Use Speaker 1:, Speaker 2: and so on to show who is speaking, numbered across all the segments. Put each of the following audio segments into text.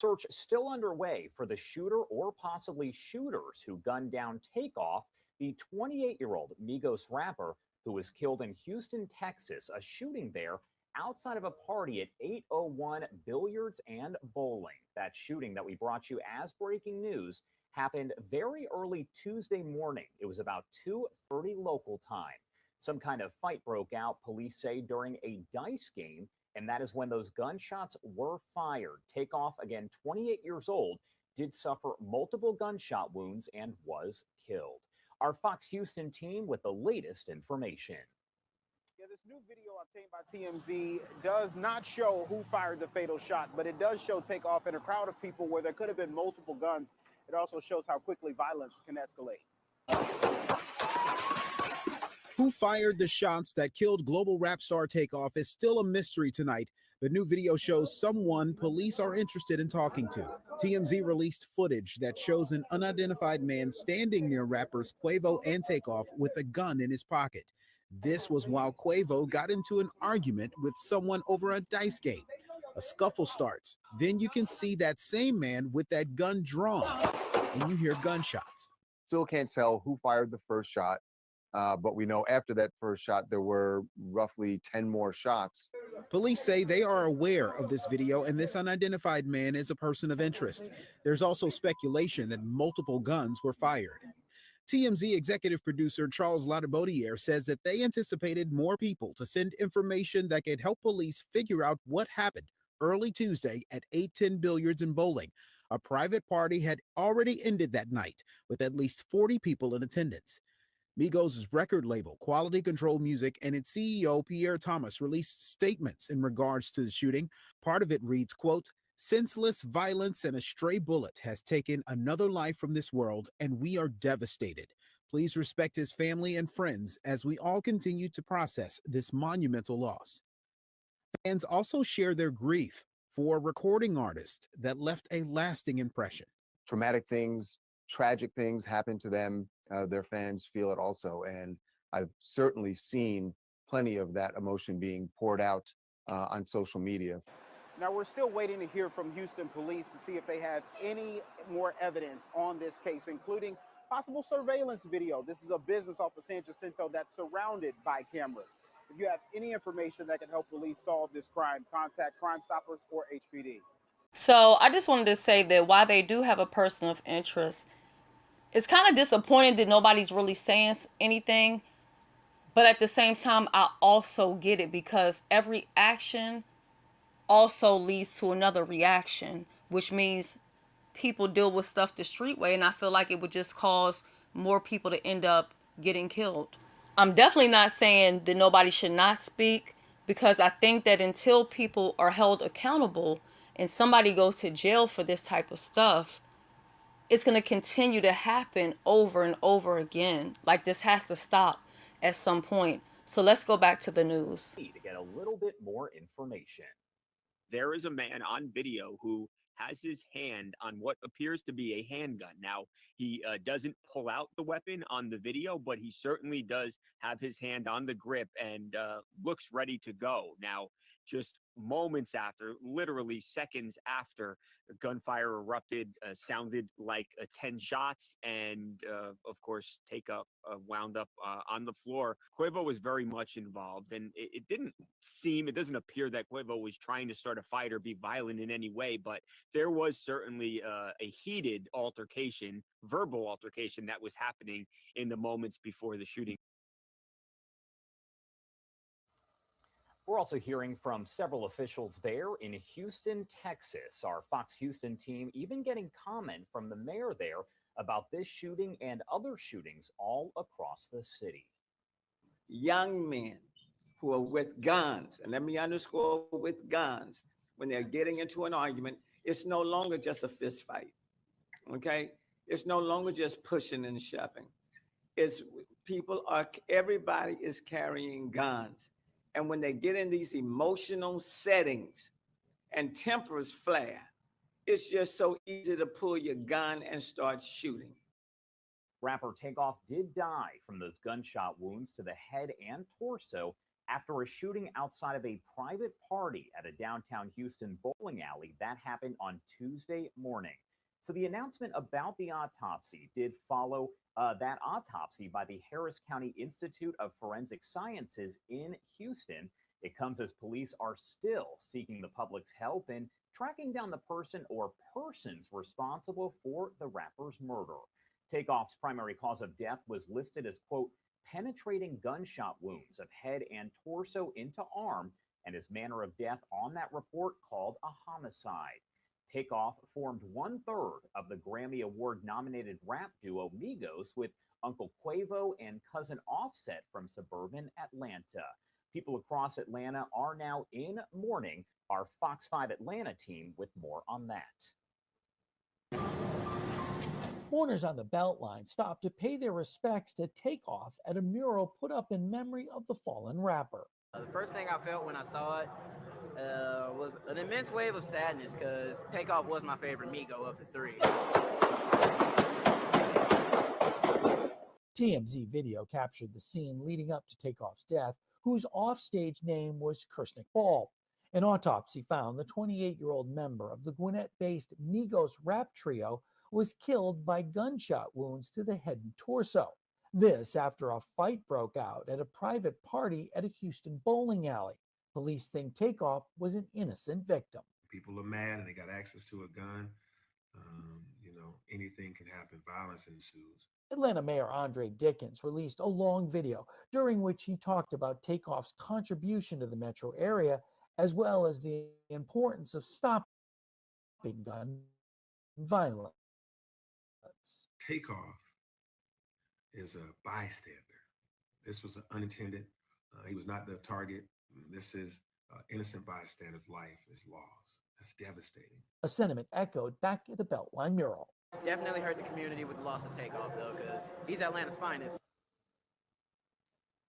Speaker 1: Search still underway for the shooter or possibly shooters who gunned down Takeoff, the 28-year-old Migos rapper who was killed in Houston, Texas, a shooting there outside of a party at 801 Billiards and Bowling. That shooting that we brought you as breaking news happened very early Tuesday morning. It was about 2:30 local time. Some kind of fight broke out, police say, during a dice game, and that is when those gunshots were fired. Takeoff, again 28 years old, did suffer multiple gunshot wounds and was killed. Our Fox Houston team with the latest information.
Speaker 2: Yeah, this new video obtained by TMZ does not show who fired the fatal shot, but it does show Takeoff in a crowd of people where there could have been multiple guns. It also shows how quickly violence can escalate.
Speaker 3: Who fired the shots that killed global rap star Takeoff is still a mystery tonight. The new video shows someone police are interested in talking to. TMZ released footage that shows an unidentified man standing near rappers Quavo and Takeoff with a gun in his pocket. This was while Quavo got into an argument with someone over a dice game. A scuffle starts. Then you can see that same man with that gun drawn, and you hear gunshots.
Speaker 4: Still can't tell who fired the first shot. But we know after that first shot, there were roughly 10 more shots.
Speaker 3: Police say they are aware of this video and this unidentified man is a person of interest. There's also speculation that multiple guns were fired. TMZ executive producer Charles D𝖊ath says that they anticipated more people to send information that could help police figure out what happened early Tuesday at 810 Billiards and Bowling. A private party had already ended that night with at least 40 people in attendance. Migos' record label, Quality Control Music, and its CEO, Pierre Thomas, released statements in regards to the shooting. Part of it reads, quote, "Senseless violence and a stray bullet has taken another life from this world, and we are devastated. Please respect his family and friends as we all continue to process this monumental loss." Fans also share their grief for a recording artist that left a lasting impression.
Speaker 4: Traumatic things, tragic things happen to them. Their fans feel it also. And I've certainly seen plenty of that emotion being poured out on social media.
Speaker 2: Now, we're still waiting to hear from Houston police to see if they have any more evidence on this case, including possible surveillance video. This is a business off of San Jacinto that's surrounded by cameras. If you have any information that can help police solve this crime, contact Crime Stoppers or HPD.
Speaker 5: So I just wanted to say that while they do have a person of interest, it's kind of disappointing that nobody's really saying anything. But at the same time, I also get it because every action also leads to another reaction, which means people deal with stuff the street way. And I feel like it would just cause more people to end up getting killed. I'm definitely not saying that nobody should not speak, because I think that until people are held accountable and somebody goes to jail for this type of stuff, it's going to continue to happen over and over again. Like, this has to stop at some point. So let's go back to the news.
Speaker 1: To get a little bit more information.
Speaker 6: There is a man on video who has his hand on what appears to be a handgun. Now, he doesn't pull out the weapon on the video, but he certainly does have his hand on the grip and looks ready to go. Now, just moments after, literally seconds after, gunfire erupted, sounded like 10 shots, and of course, Takeoff wound up on the floor. Quavo was very much involved, and it doesn't appear that Quavo was trying to start a fight or be violent in any way, but there was certainly a heated altercation, verbal altercation that was happening in the moments before the shooting.
Speaker 1: We're also hearing from several officials there in Houston, Texas. Our Fox Houston team even getting comment from the mayor there about this shooting and other shootings all across the city.
Speaker 7: Young men who are with guns, and let me underscore with guns, when they're getting into an argument, it's no longer just a fist fight, okay? It's no longer just pushing and shoving. Everybody is carrying guns. And when they get in these emotional settings and tempers flare, it's just so easy to pull your gun and start shooting.
Speaker 1: Rapper Takeoff did die from those gunshot wounds to the head and torso after a shooting outside of a private party at a downtown Houston bowling alley that happened on Tuesday morning. So the announcement about the autopsy did follow that autopsy by the Harris County Institute of Forensic Sciences in Houston. It comes as police are still seeking the public's help in tracking down the person or persons responsible for the rapper's murder. TakeOff's primary cause of death was listed as, quote, penetrating gunshot wounds of head and torso into arm, and his manner of death on that report called a homicide. TakeOff formed 1/3 of the Grammy Award nominated rap duo Migos with Uncle Quavo and cousin Offset from suburban Atlanta. People across Atlanta are now in mourning. Our Fox 5 Atlanta team with more on that.
Speaker 8: Mourners on the Beltline stopped to pay their respects to TakeOff at a mural put up in memory of the fallen rapper.
Speaker 9: The first thing I felt when I saw it was an immense wave of sadness because TakeOff was my favorite Migo of the three.
Speaker 8: TMZ video captured the scene leading up to TakeOff's death, whose offstage name was Kirsnick Ball. An autopsy found the 28-year-old member of the Gwinnett-based Migos rap trio was killed by gunshot wounds to the head and torso. This after a fight broke out at a private party at a Houston bowling alley. Police think TakeOff was an innocent victim.
Speaker 10: People are mad and they got access to a gun. Anything can happen. Violence ensues.
Speaker 8: Atlanta Mayor Andre Dickens released a long video during which he talked about TakeOff's contribution to the metro area, as well as the importance of stopping gun violence.
Speaker 10: TakeOff is a bystander. This was an unintended. He was not the target. This is innocent bystander's life is lost. It's devastating.
Speaker 8: A sentiment echoed back at the Beltline mural.
Speaker 9: Definitely hurt the community with the loss of TakeOff, though, because he's Atlanta's finest.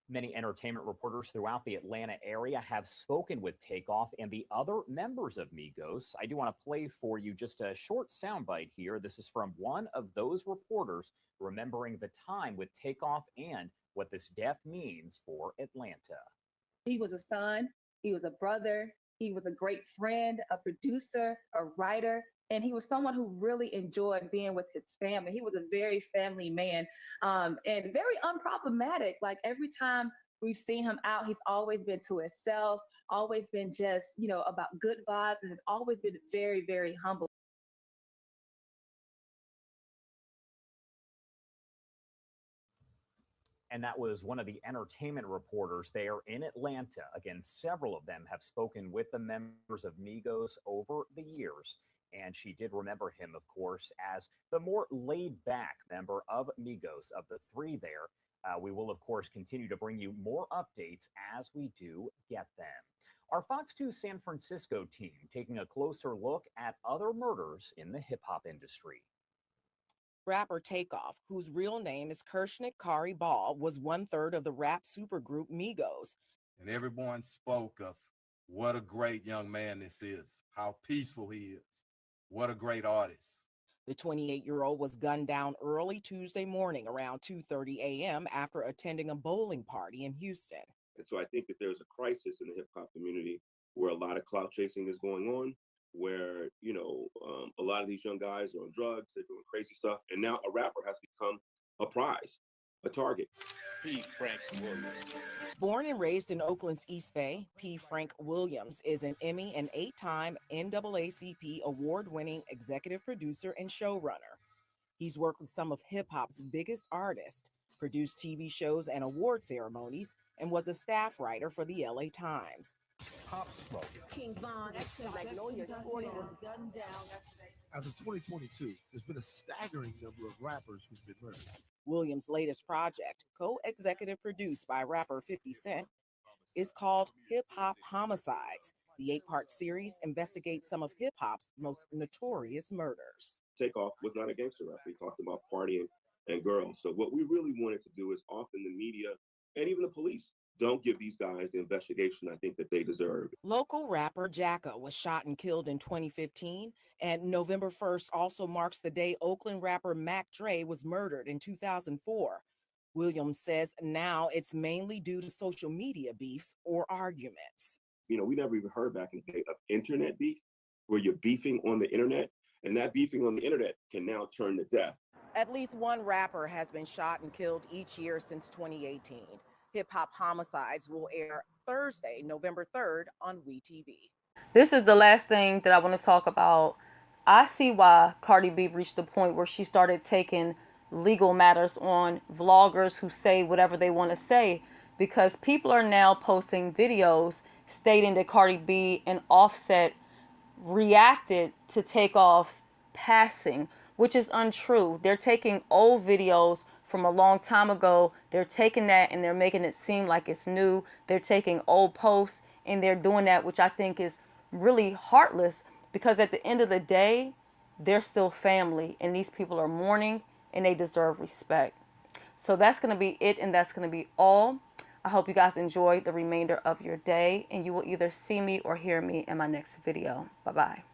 Speaker 1: Many entertainment reporters throughout the Atlanta area have spoken with TakeOff and the other members of Migos. I do want to play for you just a short soundbite here. This is from one of those reporters remembering the time with TakeOff and what this death means for Atlanta.
Speaker 11: He was a son, he was a brother, he was a great friend, a producer, a writer, and he was someone who really enjoyed being with his family. He was a very family man and very unproblematic. Like every time we've seen him out, he's always been to himself, always been just, about good vibes, and has always been very, very humble.
Speaker 1: And that was one of the entertainment reporters there in Atlanta. Again, several of them have spoken with the members of Migos over the years. And she did remember him, of course, as the more laid-back member of Migos of the three there. We will, of course, continue to bring you more updates as we do get them. Our Fox 2 San Francisco team taking a closer look at other murders in the hip-hop industry.
Speaker 12: Rapper TakeOff, whose real name is Kirsnick Ball, was 1/3 of the rap supergroup Migos.
Speaker 13: And everyone spoke of what a great young man this is, how peaceful he is, what a great artist.
Speaker 12: The 28-year-old was gunned down early Tuesday morning around 2:30 a.m. after attending a bowling party in Houston.
Speaker 14: And so I think that there's a crisis in the hip-hop community where a lot of clout chasing is going on, where, a lot of these young guys are on drugs, they're doing crazy stuff, and now a rapper has become a prize, a target.
Speaker 15: P. Frank Williams.
Speaker 12: Born and raised in Oakland's East Bay, P. Frank Williams is an Emmy and 8-time NAACP award-winning executive producer and showrunner. He's worked with some of hip-hop's biggest artists, produced TV shows and award ceremonies, and was a staff writer for the LA Times.
Speaker 15: Pop Smoke.
Speaker 16: King Von, Magnolia Shorty was gunned down.
Speaker 17: As of 2022, there's been a staggering number of rappers who've been murdered.
Speaker 12: Williams' latest project, co-executive produced by rapper 50 Cent, is called Hip Hop Homicides. The 8-part series investigates some of hip-hop's most notorious murders.
Speaker 14: TakeOff was not a gangster rapper. He talked about partying and girls. So what we really wanted to do is often the media and even the police don't give these guys the investigation I think that they deserve.
Speaker 12: Local rapper Jacka was shot and killed in 2015, and November 1st also marks the day Oakland rapper Murd3r was murdered in 2004. Williams says now it's mainly due to social media beefs or arguments.
Speaker 14: You know, we never even heard back in the day of internet beef, where you're beefing on the internet, and that beefing on the internet can now turn to death.
Speaker 12: At least one rapper has been shot and killed each year since 2018. Hip Hop Homicides will air Thursday, November 3rd on WeTV.
Speaker 5: This is the last thing that I want to talk about. I see why Cardi B reached the point where she started taking legal matters on vloggers who say whatever they want to say, because people are now posting videos stating that Cardi B and Offset reacted to TakeOff's passing, which is untrue. They're taking old videos from a long time ago. They're taking that and they're making it seem like it's new. They're taking old posts and they're doing that, which I think is really heartless, because at the end of the day, they're still family and these people are mourning and they deserve respect. So that's going to be it, and that's going to be all. I hope you guys enjoy the remainder of your day, and you will either see me or hear me in my next video. Bye-bye.